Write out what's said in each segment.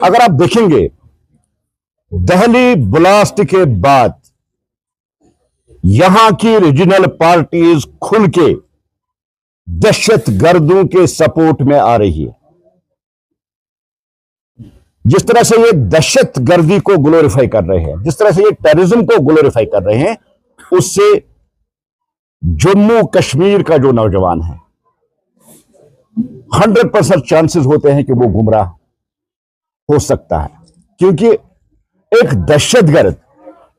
अगर आप देखेंगे दिल्ली ब्लास्ट के बाद यहां की रीजनल पार्टीज खुल के दहशत गर्दों के सपोर्ट में आ रही है। जिस तरह से ये दहशत गर्दी को ग्लोरीफाई कर रहे हैं, जिस तरह से ये टेररिज्म को ग्लोरीफाई कर रहे हैं, उससे जम्मू कश्मीर का जो नौजवान है 100% चांसेस होते हैं कि वो गुमराह हो सकता है, क्योंकि एक दहशतगर्द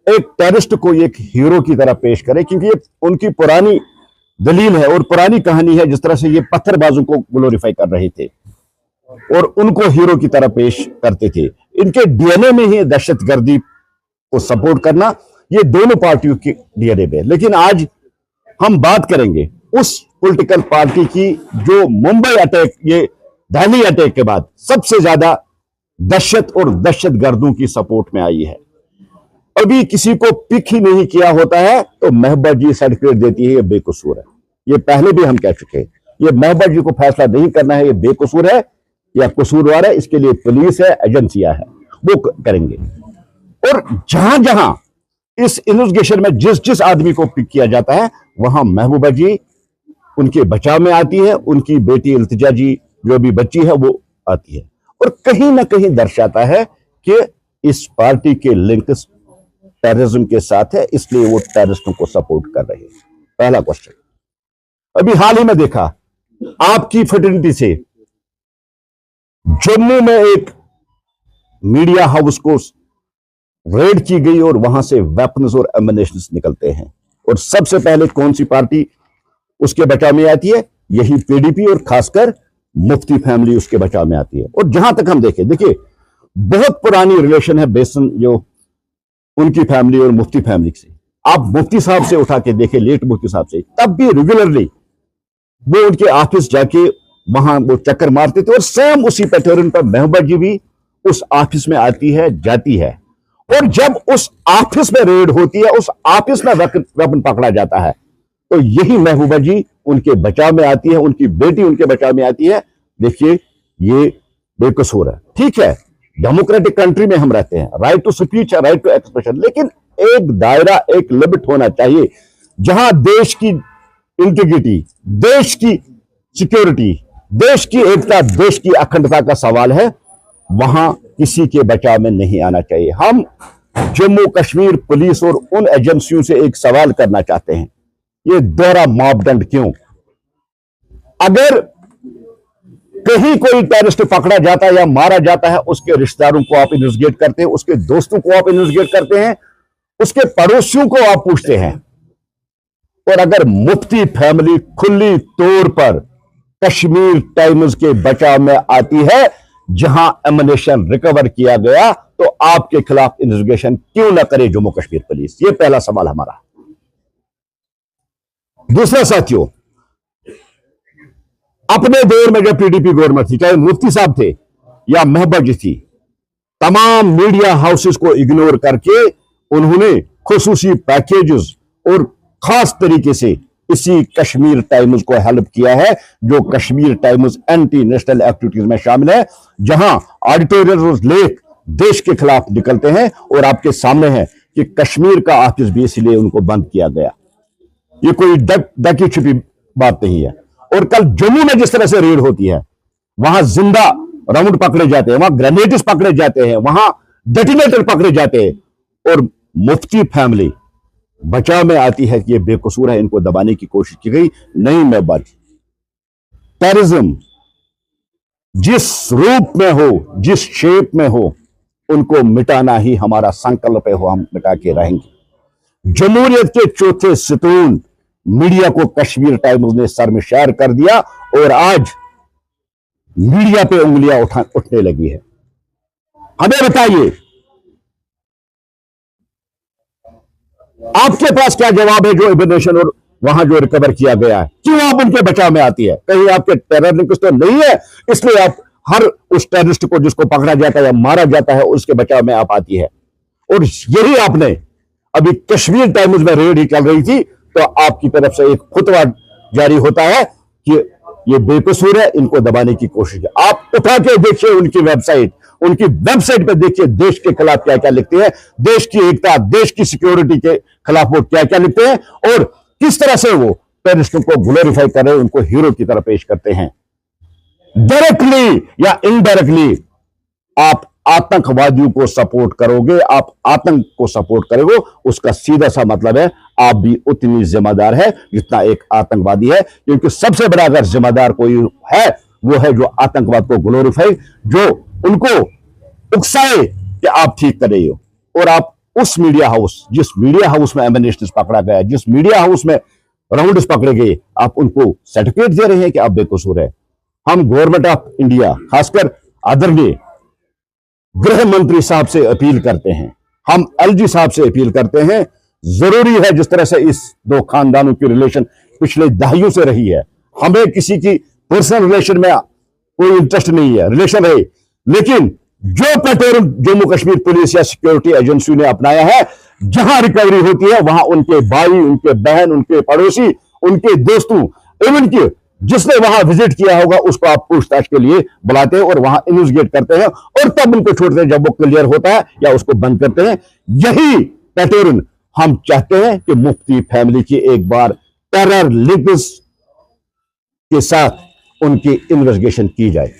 एक टेररिस्ट को एक हीरो की तरह पेश करे, क्योंकि ये उनकी पुरानी दलील है और पुरानी कहानी है। जिस तरह से ये पत्थरबाजों को ग्लोरीफाई कर रहे थे और उनको हीरो की तरह पेश करते थे, इनके डीएनए में ही दहशतगर्दी को सपोर्ट करना, ये दोनों पार्टियों के डीएनए में। लेकिन आज हम बात करेंगे उस पॉलिटिकल पार्टी की जो मुंबई अटैक, ये दिल्ली अटैक के बाद सबसे ज्यादा दहशत और दहशतगर्दों की सपोर्ट में आई है। अभी किसी को पिक ही नहीं किया होता है तो महबूबा जी सर्टिफिकेट देती है, ये बेकसूर है। ये पहले भी हम कह चुके हैं, ये महबूबा जी को फैसला नहीं करना है, ये बेकसूर है या कसूरवार है, इसके लिए पुलिस है, एजेंसियां है, वो करेंगे। और जहां जहां इस इन्वेस्टिगेशन में जिस जिस आदमी को पिक किया जाता है, वहां महबूबा जी उनके बचाव में आती है, उनकी बेटी इल्तिजा जी जो भी बच्ची है वो आती है, और कहीं ना कहीं दर्शाता है कि इस पार्टी के लिंक्स टेररिज्म के साथ है, इसलिए वो टेररिस्टों को सपोर्ट कर रहे हैं। पहला क्वेश्चन। अभी हाल ही में देखा, आपकी फ्रेटर्निटी से जम्मू में एक मीडिया हाउस को रेड की गई और वहां से वेपन्स और एमिनेशंस निकलते हैं, और सबसे पहले कौन सी पार्टी उसके बचाव में आती है? यही पीडीपी, और खासकर मुफ्ती फैमिली उसके बचाव में आती है। और जहां तक हम देखिए बहुत पुरानी रिलेशन है बेसन जो उनकी फैमिली और मुफ्ती फैमिली से। आप मुफ्ती साहब से उठा के देखें, लेट मुफ्ती साहब से, तब भी रेगुलरली वो उनके ऑफिस जाके वहां वो चक्कर मारते थे, और सेम उसी पैटर्न पर महबूबा जी भी उस ऑफिस में आती है, जाती है। और जब उस ऑफिस में रेड होती है, उस ऑफिस में वेपन पकड़ा जाता है, तो यही महबूबा जी उनके बचाव में आती है, उनकी बेटी उनके बचाव में आती है। देखिए ये बेकसूर है, ठीक है, डेमोक्रेटिक कंट्री में हम रहते हैं, राइट टू स्पीच है, राइट टू एक्सप्रेशन, लेकिन एक दायरा, एक लिमिट होना चाहिए। जहां देश की इंटीग्रिटी, देश की सिक्योरिटी, देश की एकता, देश की अखंडता का सवाल है, वहां किसी के बचाव में नहीं आना चाहिए। हम जम्मू कश्मीर पुलिस और उन एजेंसियों से एक सवाल करना चाहते हैं, ये दोहरा मापदंड क्यों? अगर कहीं कोई टेररिस्ट पकड़ा जाता है या मारा जाता है, उसके रिश्तेदारों को आप इन्वेस्टिगेट करते हैं, उसके दोस्तों को आप इन्वेस्टिगेट करते हैं, उसके पड़ोसियों को आप पूछते हैं। और अगर मुफ्ती फैमिली खुली तौर पर कश्मीर टाइम्स के बचाव में आती है, जहां एमिनेशन रिकवर किया गया, तो आपके खिलाफ इन्वेस्टिगेशन क्यों ना करे जम्मू कश्मीर पुलिस? ये पहला सवाल हमारा। दूसरा साथियों, अपने दौर में जब पीडीपी गवर्नमेंट थी, चाहे मुफ्ती साहब थे या महबूबा जी थी, तमाम मीडिया हाउसेस को इग्नोर करके उन्होंने खुसूसी पैकेजेस और खास तरीके से इसी कश्मीर टाइम्स को हेल्प किया है, जो Kashmir times anti national activities में शामिल है, जहां एडिटोरियल और लेख देश के खिलाफ निकलते हैं। और आपके सामने है कि कश्मीर का ऑफिस भी इसलिए उनको बंद किया गया। ये कोई डकी छिपी बात नहीं है। और कल जम्मू में जिस तरह से रेड होती है, वहां जिंदा राउंड पकड़े जाते हैं, वहां ग्रेनेड्स पकड़े जाते हैं, वहां डेटोनेटर पकड़े जाते हैं, और मुफ्ती फैमिली बचाव में आती है कि ये बेकसूर है, इनको दबाने की कोशिश की गई। नहीं, मैं बात, टेररिज्म जिस रूप में हो, जिस शेप में हो, उनको मिटाना ही हमारा संकल्प है, हम मिटा के रहेंगे। जमहूरियत के चौथे सतून मीडिया को कश्मीर टाइम्स ने शर्मशार कर दिया, और आज मीडिया पे उंगलियां उठने लगी है। हमें बताइए, आपके पास क्या जवाब है? जो एमिनेशन और वहां जो रिकवर किया गया है, क्यों आप उनके बचाव में आती है? कहीं आपके टेरर लिंक्स तो नहीं है, इसलिए आप हर उस टेररिस्ट को जिसको पकड़ा जाता है या मारा जाता है, उसके बचाव में आप आती है। और यही आपने अभी कश्मीर टाइम्स में रेड ही चल रही थी, तो आपकी तरफ से एक फतवा जारी होता है कि ये बेकसूर है, इनको दबाने की कोशिश है। आप उठा के देखिए उनकी वेबसाइट, उनकी वेबसाइट पे देखिए देश के खिलाफ क्या क्या लिखते हैं, देश की एकता, देश की सिक्योरिटी के खिलाफ वो क्या क्या लिखते हैं और किस तरह से वो टेररिस्टों को ग्लोरीफाई कर रहे हैं, उनको हीरो की तरह पेश करते हैं। डायरेक्टली या इनडायरेक्टली आप आतंकवादियों को सपोर्ट करोगे, आप आतंक को सपोर्ट करोगे, उसका सीधा सा मतलब है आप भी उतनी जिम्मेदार है जितना एक आतंकवादी है। क्योंकि सबसे बड़ा अगर जिम्मेदार कोई है वो है जो आतंकवाद को ग्लोरीफाई, जो उनको उकसाए कि आप ठीक कर रहे हो। और आप उस मीडिया हाउस, जिस मीडिया हाउस में एमिनेशन पकड़ा गया, जिस मीडिया हाउस में राउंड्स पकड़े गए, आप उनको सर्टिफिकेट दे रहे हैं कि आप बेकसूर है। हम गवर्नमेंट ऑफ इंडिया, खासकर आदरणीय गृह मंत्री साहब से अपील करते हैं, हम एलजी साहब से अपील करते हैं, जरूरी है जिस तरह से इस दो खानदानों की रिलेशन पिछले दहाइयों से रही है, हमें किसी की पर्सनल रिलेशन में कोई इंटरेस्ट नहीं है, रिलेशन है, लेकिन जो पैटर्न जम्मू कश्मीर पुलिस या सिक्योरिटी एजेंसी ने अपनाया है, जहां रिकवरी होती है वहां उनके भाई, उनके बहन, उनके पड़ोसी, उनके दोस्तों, इवन कि जिसने वहां विजिट किया होगा उसको आप पूछताछ के लिए बुलाते हैं और वहां इन्वेस्टिगेट करते हैं और तब उनको छोड़ते हैं जब वो क्लियर होता है या उसको बंद करते हैं। यही पैटर्न हम चाहते हैं कि मुफ्ती फैमिली की एक बार टेरर लिंक्स के साथ उनकी इन्वेस्टिगेशन की जाए।